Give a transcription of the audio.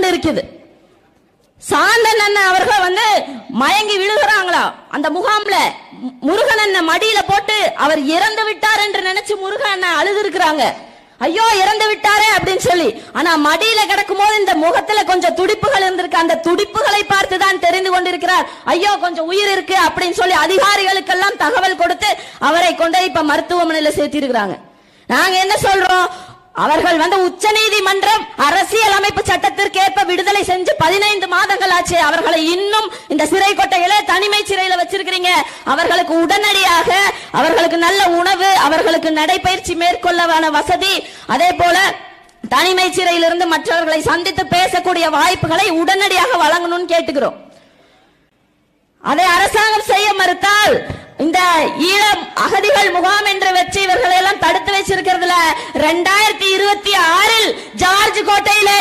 கொண்டு இருக்குது. சாந்தன் அண்ணன் அவர்கள் மயங்கி விழுகிறாங்களா அந்த முகாம்ல. முருகன் அண்ணன் மடியில போட்டு அவர் இறந்து விட்டார் என்று நினைச்சு முருகன் அண்ணன் அழுது இருக்கிறாங்க. ஐயோ இறந்து விட்டாரே அப்படின்னு சொல்லி. ஆனா மடியில கிடக்கும் போது இந்த முகத்துல கொஞ்சம் துடிப்புகள் இருந்திருக்கு. அந்த துடிப்புகளை பார்த்துதான் தெரிந்து கொண்டிருக்கிறார் ஐயோ கொஞ்சம் உயிர் இருக்கு அப்படின்னு சொல்லி அதிகாரிகளுக்கெல்லாம் தகவல் கொடுத்து அவரை கொண்டு இப்ப மருத்துவமனையில சேர்த்தி இருக்கிறாங்க. நாங்க என்ன சொல்றோம், அவர்கள் உச்ச நீதிமன்றம் அரசியல் அமைப்பு சட்டத்திற்கு ஏற்ப விடுதலை செஞ்சு 15 மாதங்கள் ஆச்சு. அவர்களை இன்னும் இந்த சிறை கொட்டையில தனிமை சிறையில வச்சிருக்கிறீங்க. அவர்களுக்கு உடனடியாக அவர்களுக்கு நல்ல உணவு, அவர்களுக்கு நடைபயிற்சி மேற்கொள்ள வசதி, அதே போல தனிமை சிறையிலிருந்து மற்றவர்களை சந்தித்து பேசக்கூடிய வாய்ப்புகளை உடனடியாக வழங்கணும்னு கேட்டுக்கிறோம். அதை அரசாங்கம் செய்ய மறுத்தால் இந்த ஈழம் அகதிகள் முகாம் என்று வச்சு இவர்களை எல்லாம் தடுத்து வச்சிருக்கிறதுல 2026 ஜார்ஜ் கோட்டையிலே